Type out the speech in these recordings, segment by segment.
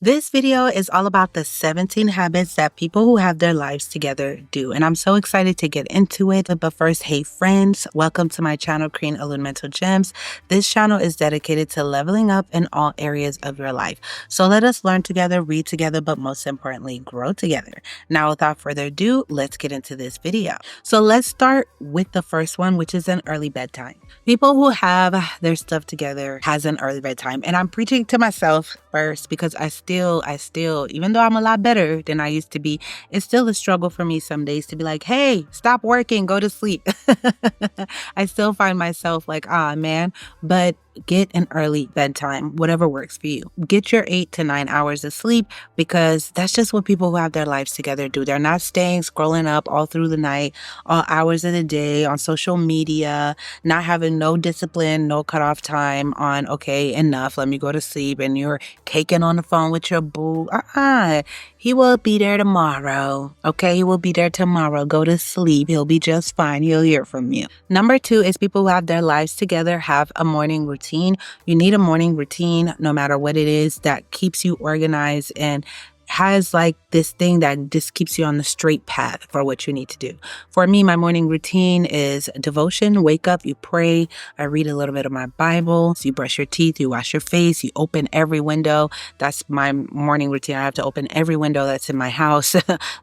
This video is all about the 17 habits that people who have their lives together do, and I'm so excited to get into it. But first, hey friends, welcome to my channel, Creating Elemental Gems. This channel is dedicated to leveling up in all areas of your life. So let us learn together, read together, but most importantly, grow together. Now, without further ado, let's get into this video. So let's start with the first one, which is an early bedtime. People who have their stuff together has an early bedtime, and I'm preaching to myself first because I still, even though I'm a lot better than I used to be, it's still a struggle for me some days to be like, hey, stop working, go to sleep. I still find myself like, man, but get an early bedtime, whatever works for you. Get your 8 to 9 hours of sleep because that's just what people who have their lives together do. They're not staying scrolling up all through the night, all hours of the day on social media, not having no discipline, no cutoff time on, okay, enough, let me go to sleep. And you're taking on the phone with your boo. He will be there tomorrow. Okay, he will be there tomorrow. Go to sleep. He'll be just fine. He'll hear from you. Number 2 is people who have their lives together have a morning routine. You need a morning routine, no matter what it is, that keeps you organized and has like this thing that just keeps you on the straight path for what you need to do. For me, my morning routine is devotion. Wake up, you pray, I read a little bit of my Bible. So you brush your teeth, you wash your face, you open every window. That's my morning routine. I have to open every window that's in my house.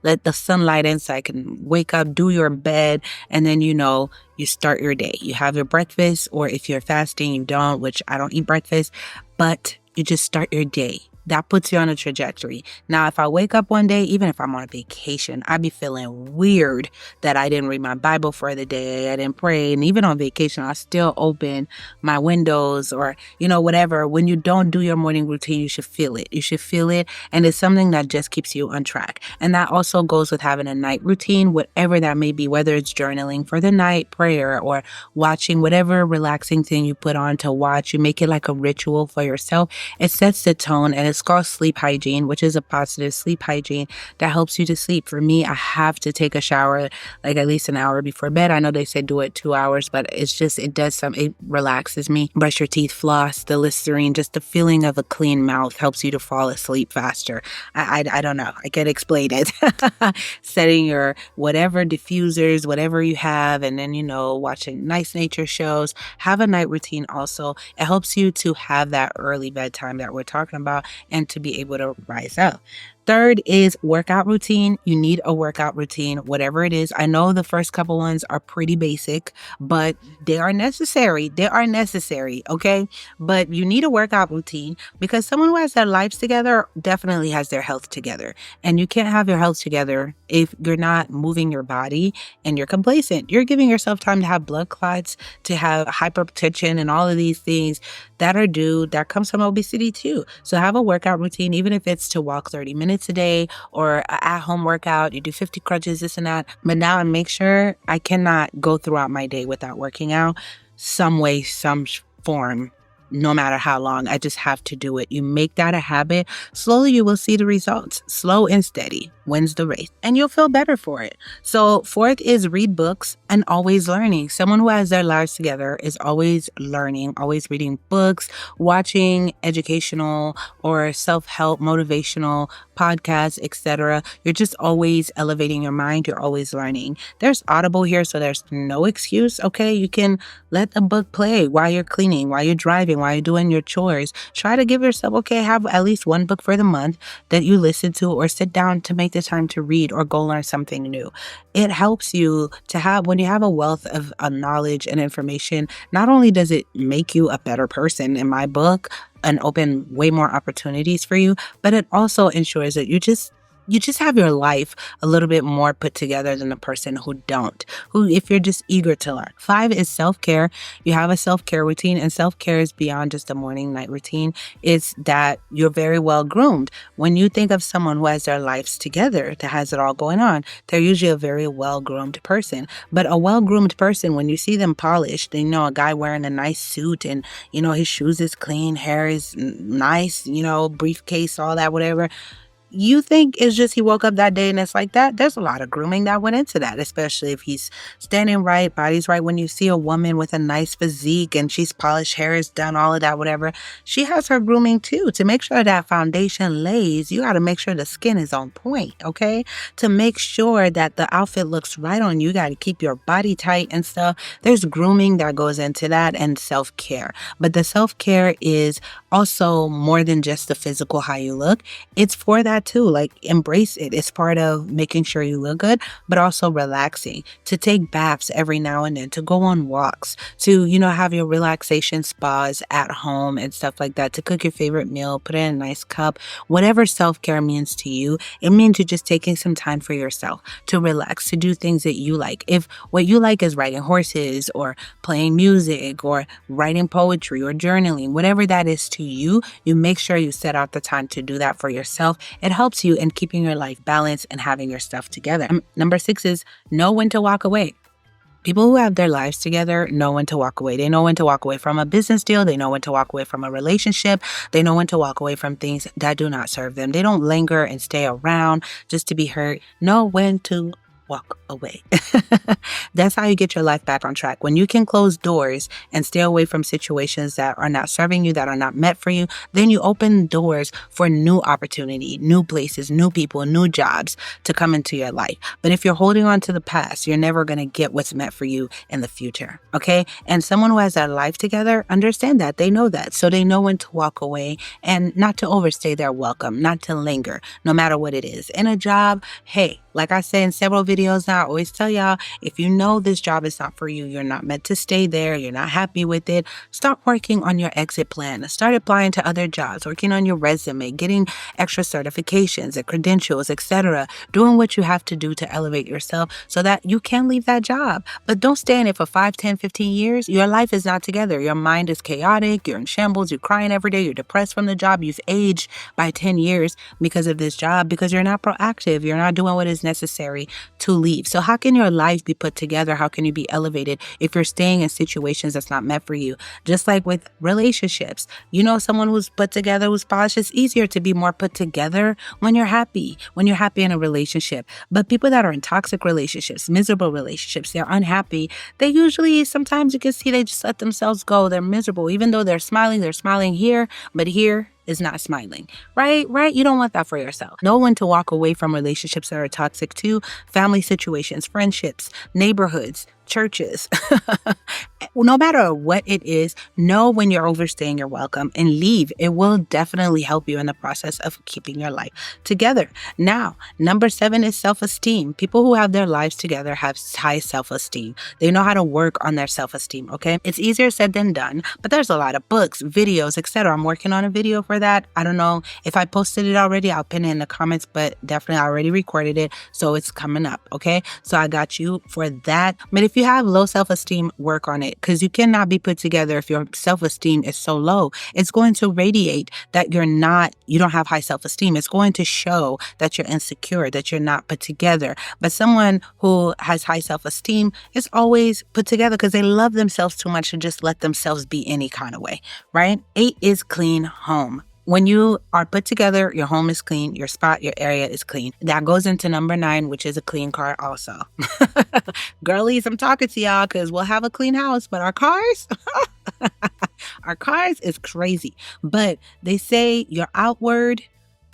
Let the sunlight in so I can wake up, do your bed, and then you start your day. You have your breakfast, or if you're fasting, you don't, which I don't eat breakfast, but you just start your day. That puts you on a trajectory. Now, if I wake up one day, even if I'm on a vacation, I'd be feeling weird that I didn't read my Bible for the day, I didn't pray. And even on vacation, I still open my windows or, whatever. When you don't do your morning routine, you should feel it. You should feel it. And it's something that just keeps you on track. And that also goes with having a night routine, whatever that may be, whether it's journaling for the night, prayer, or watching whatever relaxing thing you put on to watch. You make it like a ritual for yourself. It sets the tone, and it's called sleep hygiene, which is a positive sleep hygiene that helps you to sleep. For me, I have to take a shower like at least an hour before bed. I know they say do it 2 hours, but it relaxes me. Brush your teeth, floss, the Listerine, just the feeling of a clean mouth helps you to fall asleep faster. I don't know. I can explain it. Setting your whatever diffusers, whatever you have, and then, watching nice nature shows. Have a night routine also. It helps you to have that early bedtime that we're talking about and to be able to rise up. Third is workout routine. You need a workout routine, whatever it is. I know the first couple ones are pretty basic, but they are necessary. They are necessary, okay? But you need a workout routine because someone who has their lives together definitely has their health together. And you can't have your health together if you're not moving your body and you're complacent. You're giving yourself time to have blood clots, to have hypertension, and all of these things that comes from obesity too. So have a workout routine, even if it's to walk 30 minutes a day or an at-home workout. You do 50 crunches, this and that. But now I make sure I cannot go throughout my day without working out some way, some form. No matter how long, I just have to do it. You make that a habit. Slowly, you will see the results. Slow and steady wins the race, and you'll feel better for it. So fourth is read books and always learning. Someone who has their lives together is always learning, always reading books, watching educational or self-help, motivational podcasts, etc. You're just always elevating your mind. You're always learning. There's Audible here, so there's no excuse. Okay, you can let a book play while you're cleaning, while you're driving, while you're doing your chores. Try to give yourself, have at least one book for the month that you listen to or sit down to make the time to read or go learn something new. It helps you to have, when you have a wealth of knowledge and information, not only does it make you a better person in my book and open way more opportunities for you, but it also ensures that you just have your life a little bit more put together than the person who don't, if you're just eager to learn. 5 is self-care. You have a self-care routine, and self-care is beyond just a morning night routine. It's that you're very well groomed. When you think of someone who has their lives together, that has it all going on, they're usually a very well-groomed person. But a well-groomed person, when you see them polished, a guy wearing a nice suit and, his shoes is clean, hair is nice, briefcase, all that, whatever, you think it's just he woke up that day and it's like that. There's a lot of grooming that went into that, especially if he's standing right, body's right. When you see a woman with a nice physique and she's polished, hair is done, all of that, whatever, she has her grooming too. To make sure that foundation lays, you got to make sure the skin is on point, okay? To make sure that the outfit looks right on you, you got to keep your body tight and stuff. There's grooming that goes into that and self-care. But the self-care is also more than just the physical, how you look. It's for that too. Like, embrace it. It's part of making sure you look good, but also relaxing, to take baths every now and then, to go on walks, to, have your relaxation spas at home and stuff like that, to cook your favorite meal, put it in a nice cup. Whatever self-care means to you, it means you're just taking some time for yourself to relax, to do things that you like. If what you like is riding horses or playing music or writing poetry or journaling, whatever that is to you, you make sure you set out the time to do that for yourself. It helps you in keeping your life balanced and having your stuff together. Number 6 is know when to walk away. People who have their lives together know when to walk away. They know when to walk away from a business deal. They know when to walk away from a relationship. They know when to walk away from things that do not serve them. They don't linger and stay around just to be hurt. Know when to walk away. That's how you get your life back on track. When you can close doors and stay away from situations that are not serving you, that are not meant for you, then you open doors for new opportunity, new places, new people, new jobs to come into your life. But if you're holding on to the past, you're never going to get what's meant for you in the future. Okay? And someone who has their life together, understand that. They know that. So they know when to walk away and not to overstay their welcome, not to linger, no matter what it is. In a job, hey, like I said in several videos now, I always tell y'all, if you know this job is not for you, you're not meant to stay there, you're not happy with it, start working on your exit plan. Start applying to other jobs, working on your resume, getting extra certifications and credentials, etc. Doing what you have to do to elevate yourself so that you can leave that job. But don't stay in it for 5, 10, 15 years. Your life is not together. Your mind is chaotic. You're in shambles. You're crying every day. You're depressed from the job. You've aged by 10 years because of this job, because you're not proactive. You're not doing what is necessary to leave. So how can your life be put together? How can you be elevated if you're staying in situations that's not meant for you? Just like with relationships, someone who's put together, who's polished, it's easier to be more put together when you're happy in a relationship. But people that are in toxic relationships, miserable relationships, they're unhappy, they usually, sometimes you can see they just let themselves go. They're miserable. Even though they're smiling here, but here is not smiling, right? You don't want that for yourself. Know when to walk away from relationships that are toxic too, family situations, friendships, neighborhoods, churches. No matter what it is, know when you're overstaying your welcome and leave. It will definitely help you in the process of keeping your life together. Now, number 7 is self-esteem. People who have their lives together have high self-esteem. They know how to work on their self-esteem, okay? It's easier said than done, but there's a lot of books, videos, etc. I'm working on a video for that. I don't know if I posted it already. I'll pin it in the comments, but definitely I already recorded it, so it's coming up, okay? So I got you for that. But if you have low self-esteem, work on it, because you cannot be put together if your self-esteem is so low. It's going to radiate that you don't have high self-esteem. It's going to show that you're insecure, that you're not put together. But someone who has high self-esteem is always put together because they love themselves too much to just let themselves be any kind of way, right? 8 is clean home. When you are put together, your home is clean, your spot, your area is clean. That goes into number 9, which is a clean car also. Girlies, I'm talking to y'all because we'll have a clean house, but our cars, our cars is crazy. But they say your outward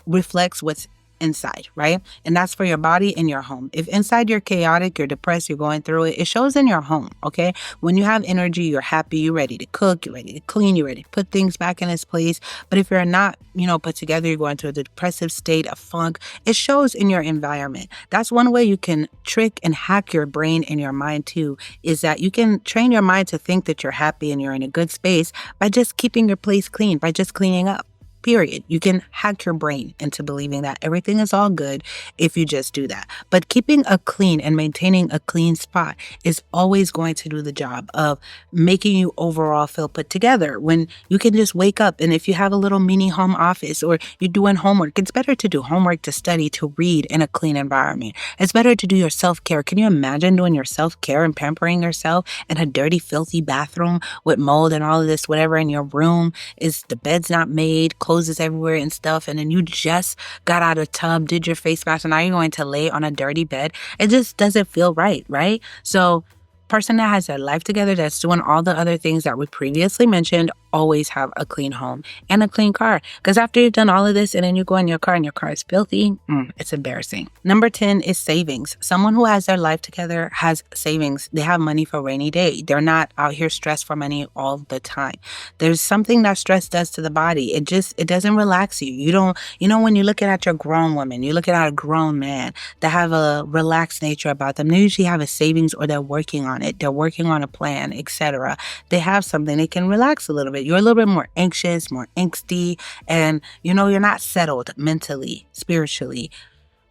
reflects what's inside, right? And that's for your body and your home. If inside you're chaotic, you're depressed, you're going through it, it shows in your home, okay? When you have energy, you're happy, you're ready to cook, you're ready to clean, you're ready to put things back in its place. But if you're not, put together, you're going through a depressive state, a funk, it shows in your environment. That's one way you can trick and hack your brain and your mind too, is that you can train your mind to think that you're happy and you're in a good space by just keeping your place clean, by just cleaning up. Period. You can hack your brain into believing that everything is all good if you just do that. But keeping a clean and maintaining a clean spot is always going to do the job of making you overall feel put together. When you can just wake up, and if you have a little mini home office or you're doing homework, it's better to do homework, to study, to read in a clean environment. It's better to do your self-care. Can you imagine doing your self-care and pampering yourself in a dirty, filthy bathroom with mold and all of this, whatever in your room? Is the bed's not made, clothes is everywhere and stuff, and then you just got out of tub, did your face mask, and now you're going to lay on a dirty bed. It just doesn't feel right, right? So person that has their life together, that's doing all the other things that we previously mentioned, always have a clean home and a clean car. Because after you've done all of this and then you go in your car and your car is filthy, it's embarrassing. Number 10 is savings. Someone who has their life together has savings. They have money for rainy day. They're not out here stressed for money all the time. There's something that stress does to the body. It doesn't relax you. You don't, when you're looking at your grown woman, you're looking at a grown man that have a relaxed nature about them. They usually have a savings or they're working on it. They're working on a plan, etc. They have something. They can relax a little bit. You're a little bit more anxious, more angsty, and you're not settled mentally, spiritually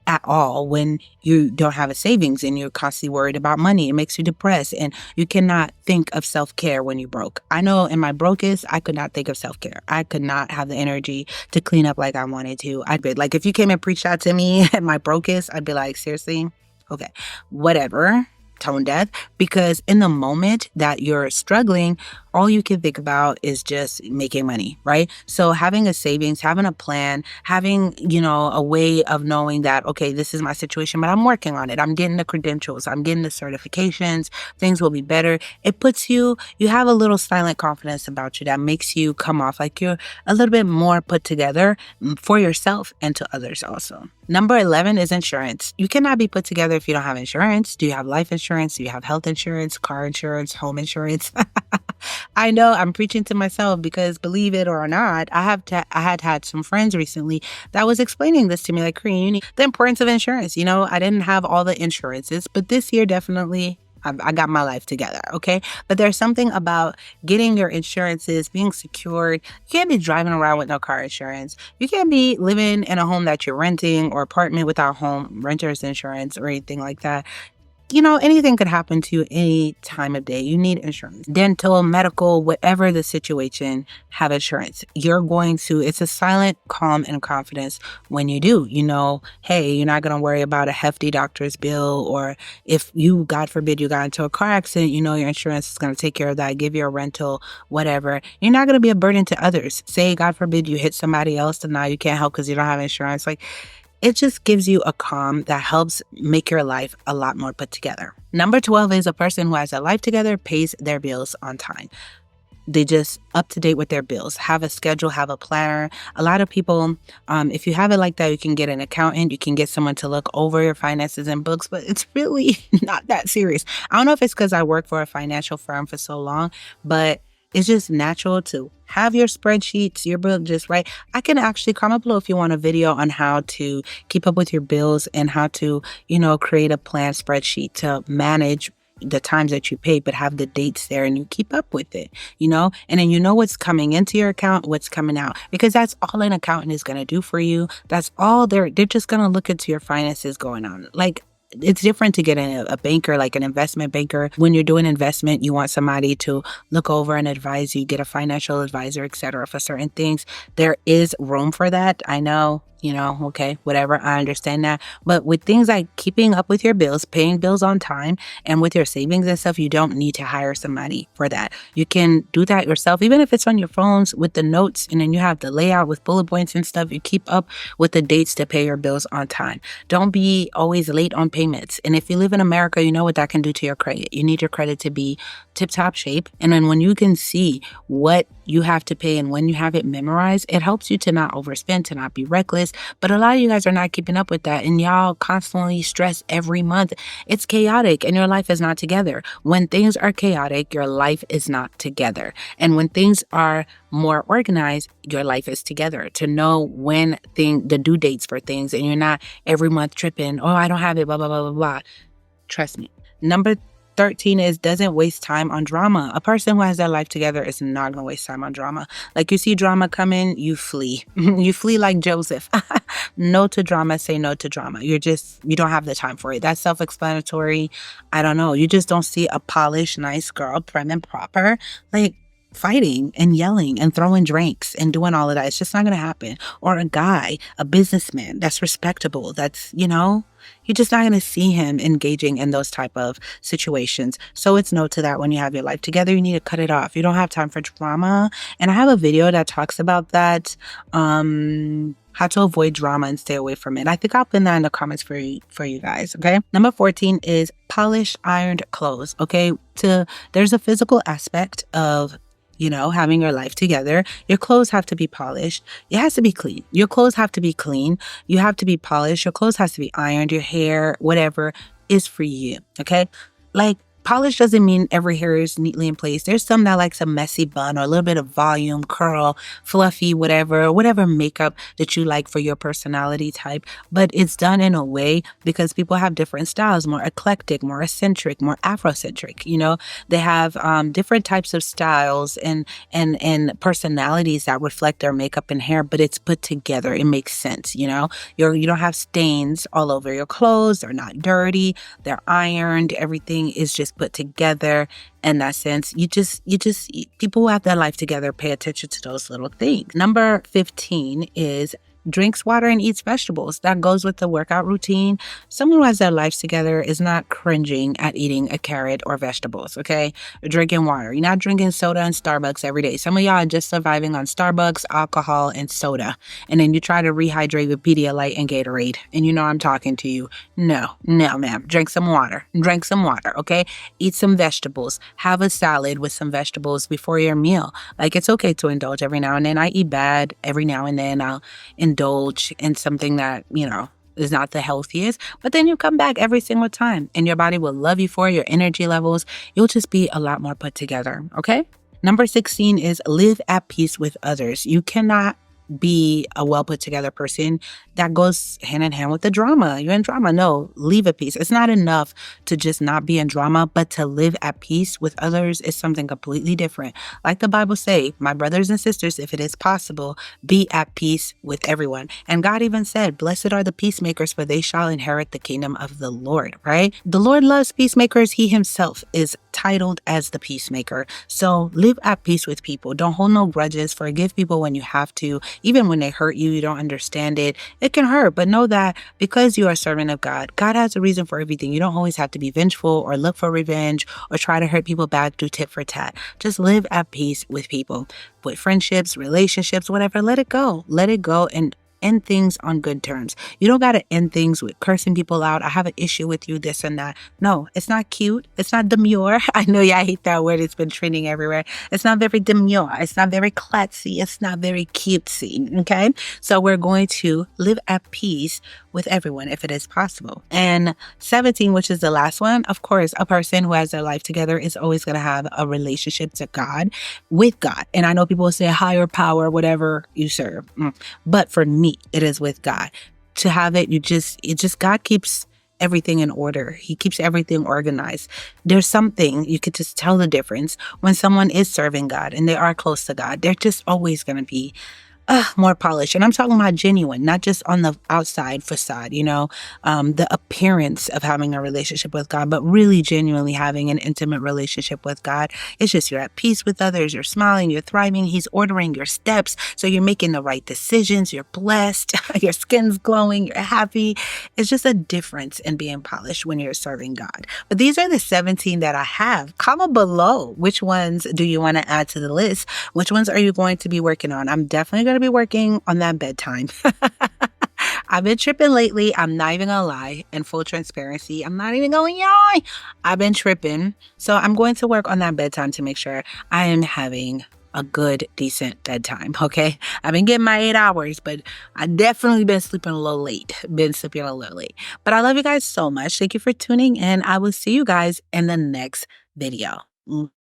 at all when you don't have a savings and you're constantly worried about money. It makes you depressed and you cannot think of self-care when you're broke. I know in my brokest, I could not think of self-care. I could not have the energy to clean up like I wanted to. I'd be like, if you came and preached that to me at my brokest, I'd be like, seriously? Okay, whatever. Tone deaf, because in the moment that you're struggling, all you can think about is just making money, right? So having a savings, having a plan, having, a way of knowing that, okay, this is my situation, but I'm working on it. I'm getting the credentials. I'm getting the certifications. Things will be better. It puts you have a little silent confidence about you that makes you come off like you're a little bit more put together for yourself and to others also. Number 11 is insurance. You cannot be put together if you don't have insurance. Do you have life insurance? Do you have health insurance, car insurance, home insurance? I know I'm preaching to myself because believe it or not, I had some friends recently that was explaining this to me, like, Kareen, you need the importance of insurance. I didn't have all the insurances, but this year definitely I got my life together, okay? But there's something about getting your insurances, being secured. You can't be driving around with no car insurance. You can't be living in a home that you're renting or apartment without home renter's insurance or anything like that. Anything could happen to you any time of day. You need insurance. Dental, medical, whatever the situation, have insurance. It's a silent calm and confidence when you do. Hey, you're not going to worry about a hefty doctor's bill, or if you, God forbid, you got into a car accident, your insurance is going to take care of that, give you a rental, whatever. You're not going to be a burden to others. Say, God forbid, you hit somebody else and now you can't help because you don't have insurance. It just gives you a calm that helps make your life a lot more put together. Number 12 is a person who has their life together, pays their bills on time. They just up to date with their bills, have a schedule, have a planner. A lot of people, if you have it like that, you can get an accountant, you can get someone to look over your finances and books, but it's really not that serious. I don't know if it's because I work for a financial firm for so long, but it's just natural to have your spreadsheets, your bill just right. I can actually comment below if you want a video on how to keep up with your bills and how to, create a plan spreadsheet to manage the times that you pay, but have the dates there and you keep up with it, and then what's coming into your account, what's coming out, because that's all an accountant is going to do for you. That's all they're just going to look into your finances going on. It's different to get a banker, like an investment banker. When you're doing investment, you want somebody to look over and advise you, get a financial advisor, etc. for certain things. There is room for that. I know, okay, whatever. I understand that. But with things like keeping up with your bills, paying bills on time, and with your savings and stuff, you don't need to hire somebody for that. You can do that yourself, even if it's on your phones with the notes, and then you have the layout with bullet points and stuff. You keep up with the dates to pay your bills on time. Don't be always late on payments. And if you live in America, you know what that can do to your credit. You need your credit to be tip-top shape. And then when you can see what you have to pay and when you have it memorized, it helps you to not overspend, to not be reckless. But a lot of you guys are not keeping up with that, and y'all constantly stress every month. It's chaotic and your life is not together. When things are chaotic, your life is not together. And when things are more organized, your life is together. To know the due dates for things, and you're not every month tripping, oh, I don't have it, blah, blah, blah, blah, blah. Trust me. Number 13 is doesn't waste time on drama. A person who has their life together is not going to waste time on drama. Like, you see drama coming, you flee. You flee like Joseph. No to drama, say no to drama. You don't have the time for it. That's self-explanatory. I don't know. You just don't see a polished, nice girl, prim and proper. fighting and yelling and throwing drinks and doing all of that. It's just not going to happen. Or a guy, a businessman that's respectable, that's, you're just not going to see him engaging in those type of situations. So it's no to that. When you have your life together, you need to cut it off. You don't have time for drama. And I have a video that talks about that. How to avoid drama and stay away from it. I think I'll pin that in the comments for you guys, okay? Number 14 is polish ironed clothes, okay? There's a physical aspect of having your life together. Your clothes have to be polished. It has to be clean. Your clothes have to be clean. You have to be polished. Your clothes has to be ironed. Your hair, whatever is for you, okay? Like, polish doesn't mean every hair is neatly in place. There's some that likes a messy bun or a little bit of volume, curl, fluffy, whatever makeup that you like for your personality type. But it's done in a way because people have different styles, more eclectic, more eccentric, more Afrocentric. They have different types of styles and personalities that reflect their makeup and hair, but it's put together. It makes sense. You don't have stains all over your clothes. They're not dirty. They're ironed. Everything is just put together in that sense. People who have their life together pay attention to those little things. Number 15 is drinks water and eats vegetables. That goes with the workout routine. Someone who has their lives together is not cringing at eating a carrot or vegetables, okay? Drinking water. You're not drinking soda and Starbucks every day. Some of y'all are just surviving on Starbucks, alcohol, and soda. And then you try to rehydrate with Pedialyte and Gatorade. And I'm talking to you. No, ma'am. Drink some water. Okay? Eat some vegetables. Have a salad with some vegetables before your meal. Like, it's okay to indulge every now and then. I eat bad every now and then. I'll indulge in something that, is not the healthiest, but then you come back every single time and your body will love you for your energy levels. You'll just be a lot more put together, okay? Number 16 is live at peace with others. You cannot be a well put together person. That goes hand in hand with the drama. You're in drama. No, leave at peace. It's not enough to just not be in drama, but to live at peace with others is something completely different. Like the Bible say, my brothers and sisters, if it is possible, be at peace with everyone. And God even said, blessed are the peacemakers, for they shall inherit the kingdom of the Lord, right? The Lord loves peacemakers. He himself is titled as the peacemaker. So live at peace with people. Don't hold no grudges. Forgive people when you have to. Even when they hurt you, you don't understand it. It can hurt, but know that because you are a servant of God, God has a reason for everything. You don't always have to be vengeful or look for revenge or try to hurt people back, do tit for tat. Just live at peace with people, with friendships, relationships, whatever. Let it go. Let it go and end things on good terms. You don't got to end things with cursing people out. I have an issue with you, this and that. No, it's not cute. It's not demure. I know y'all hate that word. It's been trending everywhere. It's not very demure. It's not very klutzy. It's not very cutesy. Okay. So we're going to live at peace with everyone if it is possible. And 17, which is the last one, of course, a person who has their life together is always going to have a relationship to God, with God. And I know people say higher power, whatever you serve. But for me, it is with God. To have it, God keeps everything in order. He keeps everything organized. There's something, you could just tell the difference when someone is serving God and they are close to God. They're just always going to be more polished. And I'm talking about genuine, not just on the outside facade, the appearance of having a relationship with God, but really genuinely having an intimate relationship with God. It's just you're at peace with others, you're smiling, you're thriving, he's ordering your steps, so you're making the right decisions, you're blessed, your skin's glowing, you're happy. It's just a difference in being polished when you're serving God. But these are the 17 that I have. Comment below which ones do you want to add to the list? Which ones are you going to be working on? I'm definitely going to be working on that bedtime. I've been tripping lately. I'm not even gonna lie. In full transparency, I'm not even going yawn. I've been tripping. So I'm going to work on that bedtime to make sure I am having a good, decent bedtime, okay? I've been getting my 8 hours, but I definitely been sleeping a little late. But I love you guys so much. Thank you for tuning in. I will see you guys in the next video.